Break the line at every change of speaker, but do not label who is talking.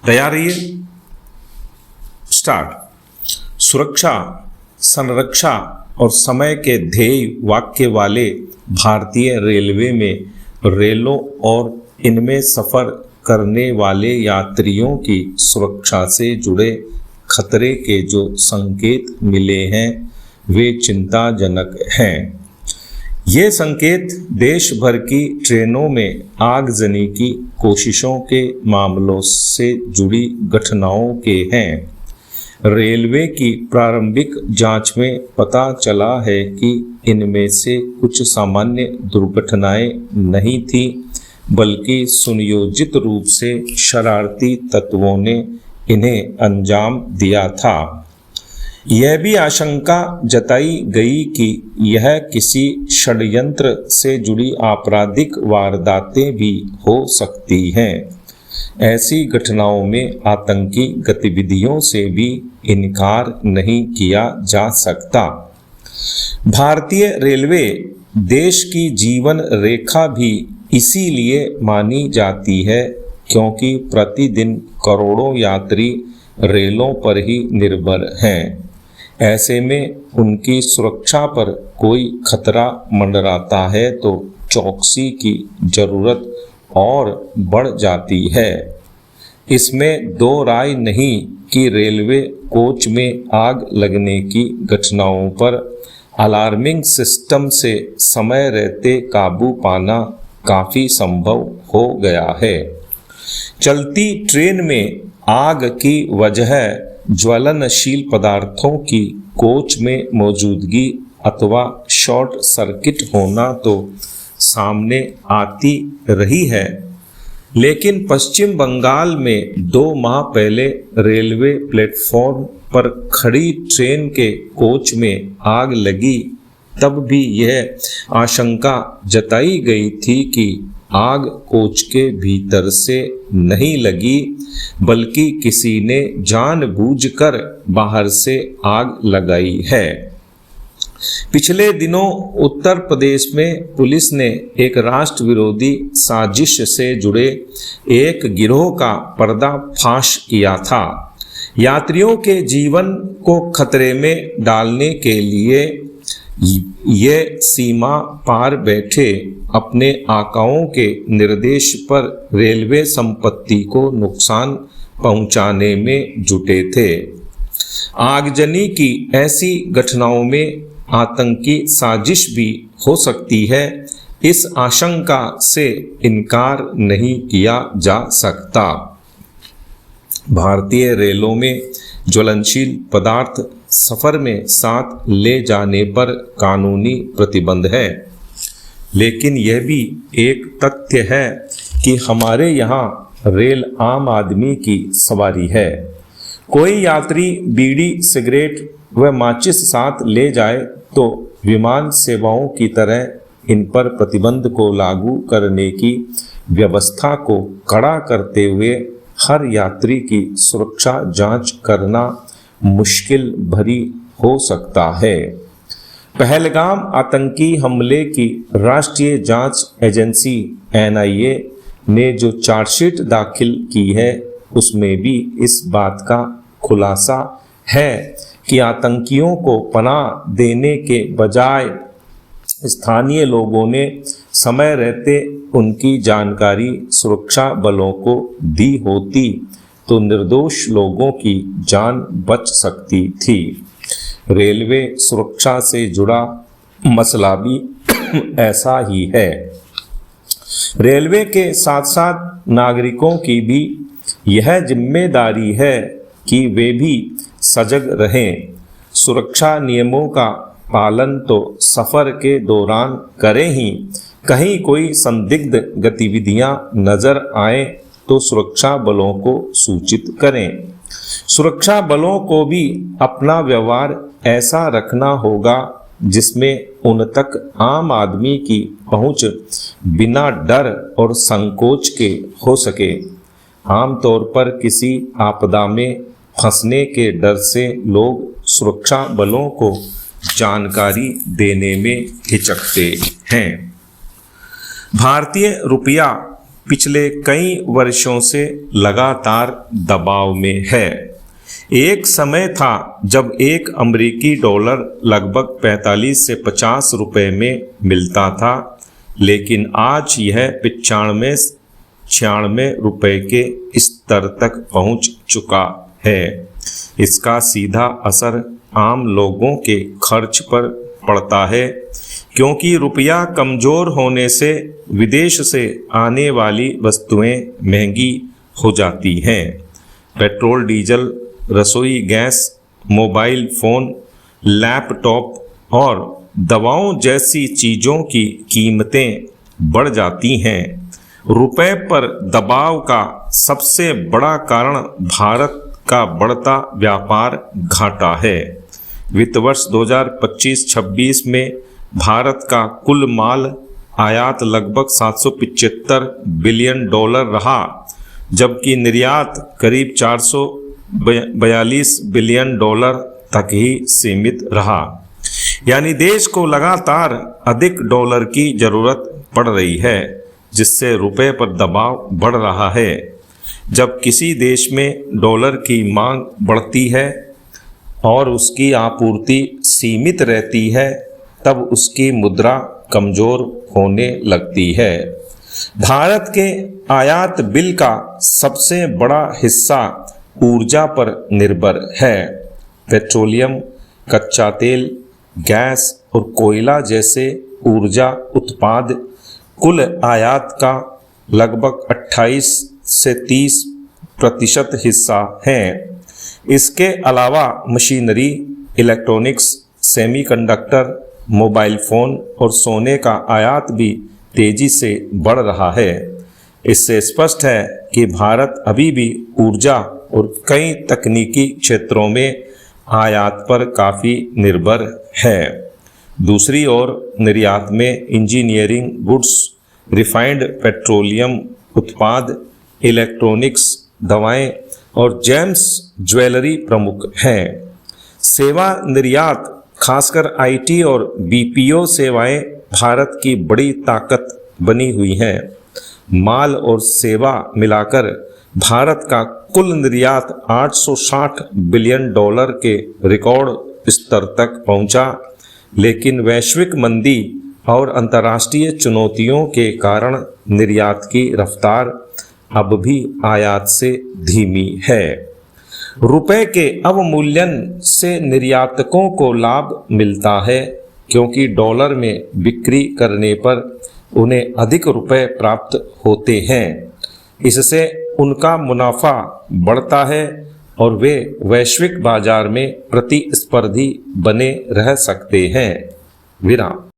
तैयार रहिए। स्टार्ट। सुरक्षा, संरक्षा और समय के ध्येय वाक्य वाले भारतीय रेलवे में रेलों और इनमें सफ़र करने वाले यात्रियों की सुरक्षा से जुड़े खतरे के जो संकेत मिले हैं वे चिंताजनक हैं। ये संकेत देश भर की ट्रेनों में आगजनी की कोशिशों के मामलों से जुड़ी घटनाओं के हैं। रेलवे की प्रारंभिक जांच में पता चला है कि इनमें से कुछ सामान्य दुर्घटनाएं नहीं थीं, बल्कि सुनियोजित रूप से शरारती तत्वों ने इन्हें अंजाम दिया था। यह भी आशंका जताई गई कि यह किसी षड्यंत्र से जुड़ी आपराधिक वारदातें भी हो सकती हैं। ऐसी घटनाओं में आतंकी गतिविधियों से भी इनकार नहीं किया जा सकता। भारतीय रेलवे देश की जीवन रेखा भी इसीलिए मानी जाती है क्योंकि प्रतिदिन करोड़ों यात्री रेलों पर ही निर्भर हैं। ऐसे में उनकी सुरक्षा पर कोई खतरा मंडराता है तो चौकसी की जरूरत और बढ़ जाती है। इसमें दो राय नहीं कि रेलवे कोच में आग लगने की घटनाओं पर अलार्मिंग सिस्टम से समय रहते काबू पाना काफ़ी संभव हो गया है। चलती ट्रेन में आग की वजह ज्वलनशील पदार्थों की कोच में मौजूदगी अथवा शॉर्ट सर्किट होना तो सामने आती रही है, लेकिन पश्चिम बंगाल में 2 माह पहले रेलवे प्लेटफॉर्म पर खड़ी ट्रेन के कोच में आग लगी। तब भी यह आशंका जताई गई थी कि आग कोच के भीतर से नहीं लगी, बल्कि किसी ने जानबूझकर बाहर से आग लगाई है। पिछले दिनों उत्तर प्रदेश में पुलिस ने एक राष्ट्र विरोधी साजिश से जुड़े एक गिरोह का पर्दाफाश किया था। यात्रियों के जीवन को खतरे में डालने के लिए ये सीमा पार बैठे अपने आकाओं के निर्देश पर रेलवे संपत्ति को नुकसान पहुंचाने में जुटे थे। आगजनी की ऐसी घटनाओं में आतंकी साजिश भी हो सकती है, इस आशंका से इनकार नहीं किया जा सकता। भारतीय रेलों में ज्वलनशील पदार्थ सफ़र में साथ ले जाने पर कानूनी प्रतिबंध है, लेकिन यह भी एक तथ्य है कि हमारे यहाँ रेल आम आदमी की सवारी है। कोई यात्री बीड़ी, सिगरेट व माचिस साथ ले जाए तो विमान सेवाओं की तरह इन पर प्रतिबंध को लागू करने की व्यवस्था को कड़ा करते हुए हर यात्री की सुरक्षा जांच करना मुश्किल भरी हो सकता है। पहलगाम आतंकी हमले की राष्ट्रीय जांच एजेंसी NIA ने जो चार्जशीट दाखिल की है उसमें भी इस बात का खुलासा है कि आतंकियों को पनाह देने के बजाय स्थानीय लोगों ने समय रहते उनकी जानकारी सुरक्षा बलों को दी होती तो निर्दोष लोगों की जान बच सकती थी। रेलवे सुरक्षा से जुड़ा मसला भी ऐसा ही है। रेलवे के साथ साथ नागरिकों की भी यह जिम्मेदारी है कि वे भी सजग रहें। सुरक्षा नियमों का पालन तो सफ़र के दौरान करें ही, कहीं कोई संदिग्ध गतिविधियां नजर आए तो सुरक्षा बलों को सूचित करें। सुरक्षा बलों को भी अपना व्यवहार ऐसा रखना होगा जिसमें उन तक आम आदमी की पहुंच बिना डर और संकोच के हो सके। आमतौर पर किसी आपदा में फंसने के डर से लोग सुरक्षा बलों को जानकारी देने में हिचकते हैं। भारतीय रुपया पिछले कई वर्षों से लगातार दबाव में है। एक समय था जब एक अमेरिकी डॉलर लगभग 45 से 50 रुपए में मिलता था, लेकिन आज यह 95-96 रुपए के स्तर तक पहुंच चुका है। इसका सीधा असर आम लोगों के खर्च पर पड़ता है, क्योंकि रुपया कमज़ोर होने से विदेश से आने वाली वस्तुएं महंगी हो जाती हैं। पेट्रोल, डीजल, रसोई गैस, मोबाइल फ़ोन, लैपटॉप और दवाओं जैसी चीज़ों की कीमतें बढ़ जाती हैं। रुपए पर दबाव का सबसे बड़ा कारण भारत का बढ़ता व्यापार घाटा है। वित्त वर्ष 2025-26 में भारत का कुल माल आयात लगभग 775 बिलियन डॉलर रहा, जबकि निर्यात करीब 442 बिलियन डॉलर तक ही सीमित रहा। यानी देश को लगातार अधिक डॉलर की जरूरत पड़ रही है, जिससे रुपए पर दबाव बढ़ रहा है। जब किसी देश में डॉलर की मांग बढ़ती है और उसकी आपूर्ति सीमित रहती है, तब उसकी मुद्रा कमज़ोर होने लगती है। भारत के आयात बिल का सबसे बड़ा हिस्सा ऊर्जा पर निर्भर है। पेट्रोलियम, कच्चा तेल, गैस और कोयला जैसे ऊर्जा उत्पाद कुल आयात का लगभग 28 से 30% हिस्सा हैं। इसके अलावा machinery, electronics, semiconductor, mobile phone और सोने का आयात भी तेज़ी से बढ़ रहा है। इससे स्पष्ट है कि भारत अभी भी ऊर्जा और कई तकनीकी क्षेत्रों में आयात पर काफ़ी निर्भर है। दूसरी ओर निर्यात में इंजीनियरिंग गुड्स, रिफाइंड पेट्रोलियम उत्पाद, इलेक्ट्रॉनिक्स, दवाएं और जेम्स ज्वेलरी प्रमुख हैं। सेवा निर्यात, खासकर आईटी और बीपीओ सेवाएं भारत की बड़ी ताकत बनी हुई हैं। माल और सेवा मिलाकर भारत का कुल निर्यात 860 बिलियन डॉलर के रिकॉर्ड स्तर तक पहुंचा, लेकिन वैश्विक मंदी और अंतर्राष्ट्रीय चुनौतियों के कारण निर्यात की रफ्तार अब भी आयात से धीमी है। रुपए के अवमूल्यन से निर्यातकों को लाभ मिलता है, क्योंकि डॉलर में बिक्री करने पर उन्हें अधिक रुपए प्राप्त होते हैं। इससे उनका मुनाफा बढ़ता है और वे वैश्विक बाजार में प्रतिस्पर्धी बने रह सकते हैं। विराम।